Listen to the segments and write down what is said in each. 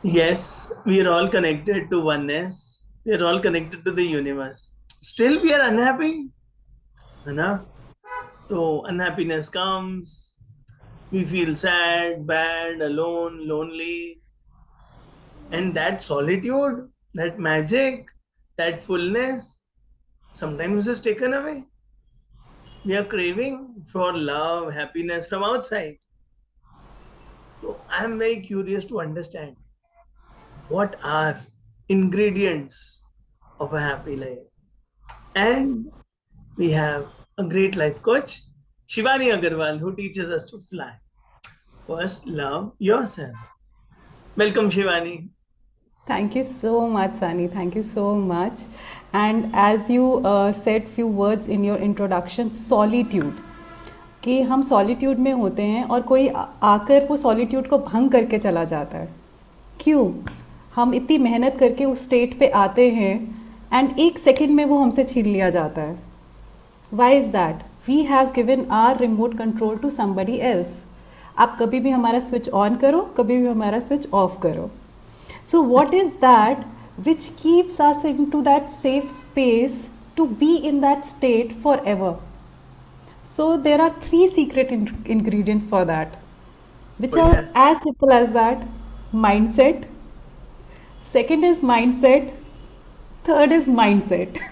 Yes, we are all connected to oneness. We are all connected to the universe. Still, we are unhappy. है ना? So, unhappiness comes. We feel sad, bad, alone, lonely. And that solitude, that magic, that fullness sometimes is taken away. We are craving for love, happiness from outside. So, I'm very curious to understand what are ingredients of a happy life. And we have a great life coach, Shivani Agarwal, who teaches us to fly. First, love yourself. Welcome, Shivani. Thank you so much, Sani. Thank you so much. And as you said few words in your introduction, solitude. कि हम solitude में होते हैं और कोई आकर वो solitude को भंग करके चला जाता है। क्यों? हम इतनी मेहनत करके उस स्टेट पे आते हैं एंड एक सेकंड में वो हमसे छीन लिया जाता है। Why is that? We have given our remote control to somebody else. आप कभी भी हमारा स्विच ऑन करो, कभी भी हमारा स्विच ऑफ करो। So, what is that which keeps us into that safe space to be in that state forever? So, there are three secret ingredients for that, which are बढ़िया as simple as that: mindset, second is mindset, third is mindset.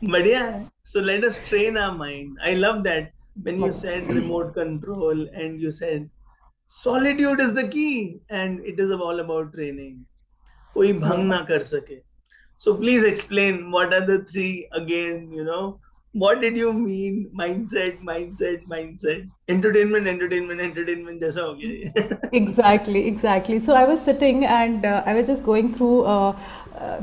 बढ़िया है. So let us train our mind. I love that when you said remote control and you said solitude is the key and it is all about training. कोई भंग ना कर सके. So please explain what are the three again, what did you mean? Mindset, mindset, mindset. Entertainment, entertainment, entertainment जैसा हो गया ये. Exactly, exactly. So I was sitting and I was just going through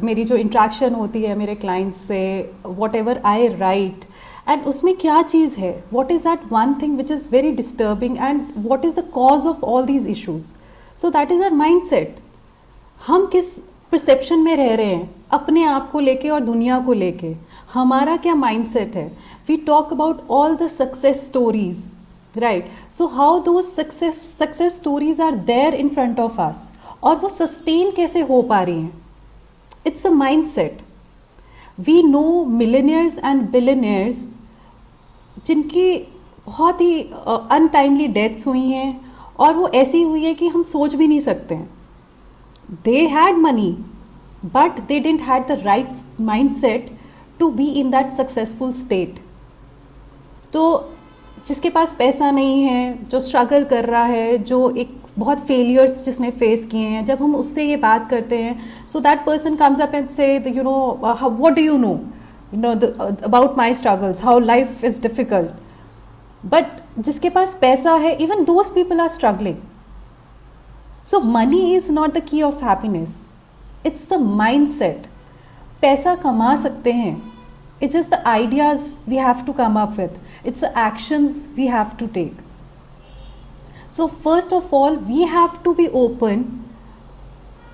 मेरी जो इंट्रैक्शन होती है मेरे clients से, whatever I write, and उसमें क्या चीज़ है, what is that one thing which is very disturbing and what is the cause of all these issues. So that is our mindset. हम किस परसेप्शन में रह रहे हैं अपने आप को लेके और दुनिया को लेके, हमारा क्या माइंडसेट है. We talk about all the success stories, right? So how do success stories are there in front of us, और वो सस्टेन कैसे हो पा रही हैं. It's a mindset. We know millionaires and billionaires जिनकी बहुत ही अनटाइमली डेथ्स हुई हैं, और वो ऐसी हुई है कि हम सोच भी नहीं सकते हैं. They had money, but they didn't had the right mindset to be in that successful state. तो जिसके पास पैसा नहीं है, जो स्ट्रगल कर रहा है, जो एक बहुत फेलियर्स जिसने फेस किए हैं, जब हम उससे ये बात करते हैं, so that person comes up and say you know what do you know about my struggles, how life is difficult. But जिसके पास पैसा है, even those people are struggling. So money is not the key of happiness. It's the mindset. पैसा कमा सकते हैं. It's just the ideas we have to come up with. It's the actions we have to take. So first of all, we have to be open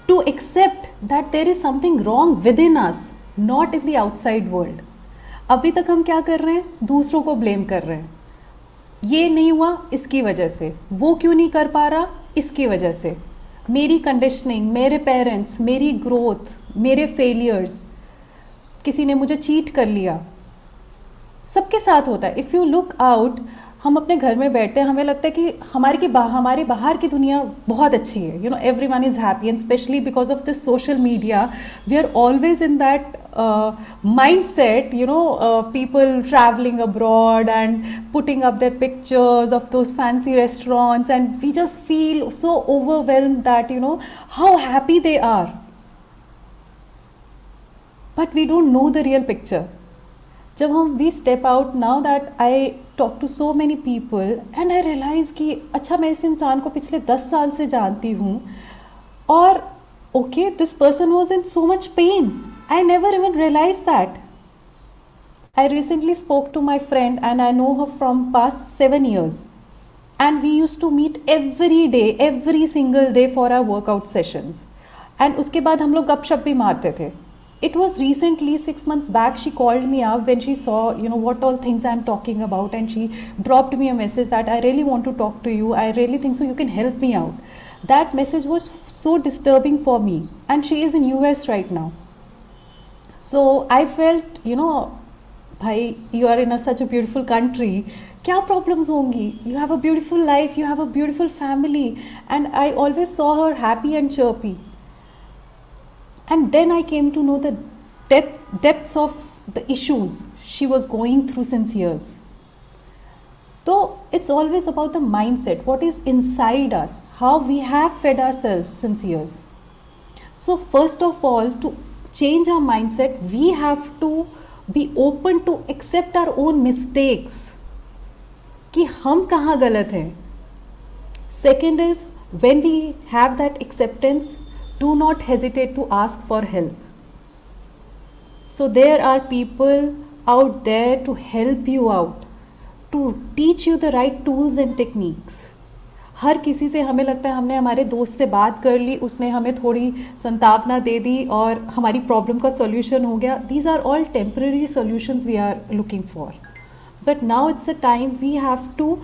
to accept that there is something wrong within us, not in the outside world. अभी तक हम क्या कर रहे हैं? दूसरों को blame कर रहे हैं. ये नहीं हुआ इसकी वजह से, वो क्यों नहीं कर पा रहा इसकी वजह से, मेरी कंडीशनिंग, मेरे पेरेंट्स, मेरी ग्रोथ, मेरे फेलियर्स, किसी ने मुझे चीट कर लिया. सबके साथ होता है. इफ़ यू लुक आउट, हम अपने घर में बैठते हैं, हमें लगता है कि हमारे बाहर की दुनिया बहुत अच्छी है. You know, everyone is happy, and specially because of this social media we are always in that mindset, people traveling abroad and putting up their pictures of those fancy restaurants, and we just feel so overwhelmed that how happy they are, but we don't know the real picture. जब हम we step out, now that I talk to so many people and I realise कि अच्छा, मैं इस इंसान को पिछले 10 साल से जानती हूँ, और okay, this person was in so much pain. I never even realized that. I recently spoke to my friend and I know her from past 7 years. And we used to meet every day, every single day for our workout sessions. And उसके बाद हम लोग गपशप भी मारते थे. It was recently 6 months back she called me up when she saw what all things I'm talking about, and she dropped me a message that I really want to talk to you. I really think so you can help me out. That message was so disturbing for me, and she is in US right now. So I felt, भाई, you are in such a beautiful country, क्या problems होंगी? You have a beautiful life, you have a beautiful family, and I always saw her happy and chirpy. And then I came to know the depths of the issues she was going through since years. So it's always about the mindset, what is inside us, how we have fed ourselves since years. So first of all, to change our mindset, we have to be open to accept our own mistakes, कि हम कहाँ गलत हैं. Second is, when we have that acceptance, do not hesitate to ask for help. So there are people out there to help you out, to teach you the right tools and techniques. हर किसी से हमें लगता है हमने हमारे दोस्त से बात कर ली, उसने हमें थोड़ी संतावना दे दी और हमारी प्रॉब्लम का सॉल्यूशन हो गया. These are all temporary solutions we are looking for. But now it's the time we have to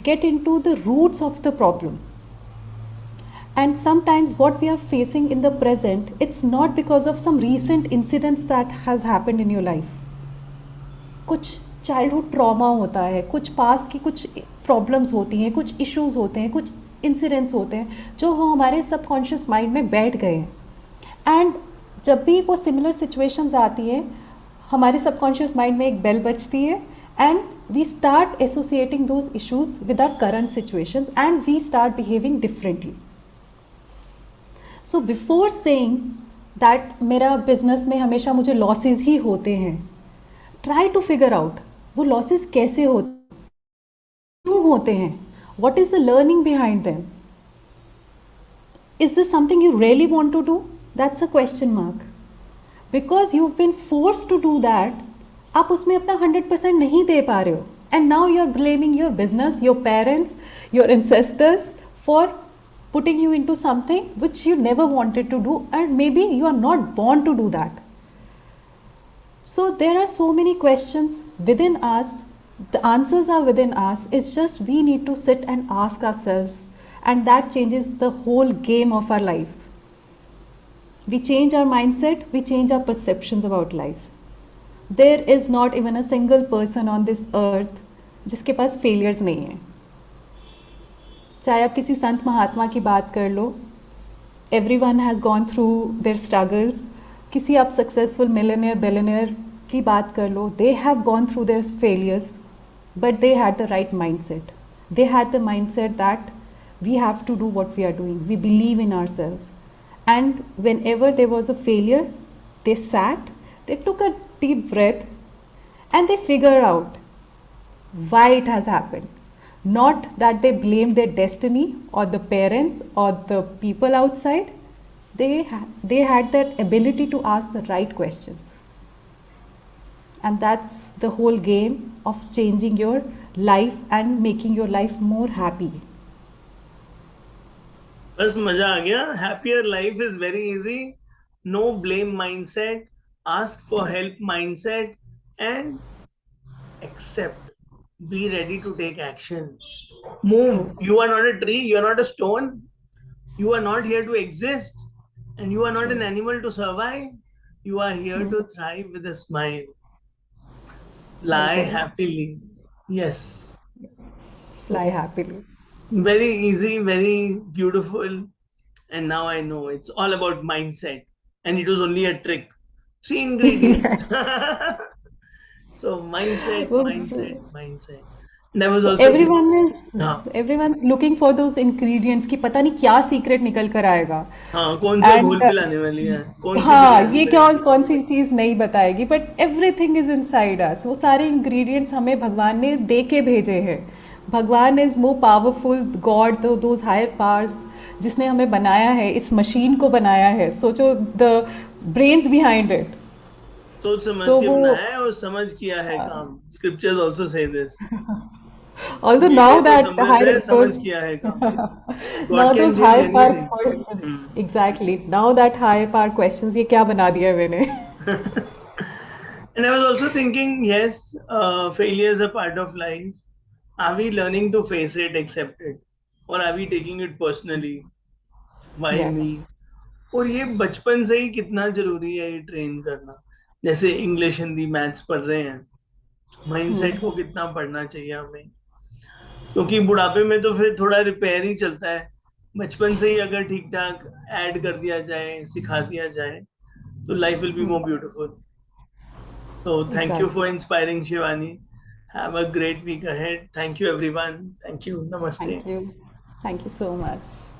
get into the roots of the problem. And sometimes what we are facing in the present, it's not because of some recent incidents that has happened in your life. कुछ childhood trauma होता है, कुछ पास की कुछ problems होती हैं, कुछ issues होते हैं, कुछ इंसिडेंट्स होते हैं जो हमारे सबकॉन्शियस माइंड में बैठ गए हैं. एंड जब भी वो सिमिलर सिचुएशंस आती हैं, हमारे सबकॉन्शियस माइंड में एक बेल बजती है, and we start associating those issues with our current situations and we start behaving differently. So before saying that मेरा business में हमेशा मुझे losses ही होते हैं, try to figure out वो losses कैसे होते हैं, क्यों होते हैं, what is the learning behind them, is this something you really want to do? That's a question mark. Because you've been forced to do that, आप उसमें अपना 100% नहीं दे पा रहे हो, and now you are blaming your business, your parents, your ancestors for putting you into something which you never wanted to do, and maybe you are not born to do that. So there are so many questions within us, the answers are within us, it's just we need to sit and ask ourselves, and that changes the whole game of our life. We change our mindset, we change our perceptions about life. There is not even a single person on this earth जिसके पास failures नहीं है. चाहे आप किसी संत महात्मा की बात कर लो, everyone has gone through their struggles. किसी आप successful millionaire, billionaire की बात कर लो, they have gone through their failures, but they had the right mindset. They had the mindset that we have to do what we are doing. We believe in ourselves. And whenever there was a failure, they sat, they took a deep breath, and they figure out why it has happened. Not that they blame their destiny or the parents or the people outside. They had that ability to ask the right questions. And that's the whole game of changing your life and making your life more happy. बस मजा आ गया. Happier life is very easy. No blame mindset. Ask for help mindset and accept. Be ready to take action. Move. You are not a tree. You are not a stone. You are not here to exist. And you are not an animal to survive. You are here to thrive with a smile. Fly happily. Yes. Fly happily. Very easy, very beautiful. And now I know it's all about mindset. And it was only a trick. 3 ingredients. So mindset. And I was So also everyone's looking for those ingredients कि पता नहीं क्या secret निकल कर आएगा. हाँ, कौन सा घोल पिलाने वाली है, कौन सी हाँ, पिलाने ये वाली कौन सी चीज़ नहीं बताएगी, but everything is inside us. वो सारे ingredients हमें भगवान ने दे के भेजे हैं. भगवान is more powerful, God, those higher powers जिसने हमें बनाया है, इस मशीन को बनाया है. सोचो the brains behind it. सोच समझ तो के वो बनाया है और समझ किया है काम. Scriptures also say this. although ये now तो that समझ higher है, समझ किया है काम. now God can those change higher power anything. questions, exactly, now that higher power questions, ये क्या बना दिया मैंने. And I was also thinking, yes, failure is a part of life. Are we learning to face it, accept it? और are we taking it personally, why Yes. Me? और ये बचपन से ही कितना जरूरी है ये ट्रेन करना। जैसे इंग्लिश, हिंदी, मैथ्स पढ़ रहे हैं, माइंडसेट को कितना पढ़ना चाहिए हमें, क्योंकि बुढ़ापे में तो फिर थोड़ा रिपेयर ही चलता है। बचपन से ही अगर ठीक ठाक ऐड कर दिया जाए, सिखा दिया जाए, तो life will be more beautiful. तो thank you Exactly. For inspiring Shivani. Have a great week ahead. Thank you everyone. Thank you. नमस्ते। Thank you. Thank you so much.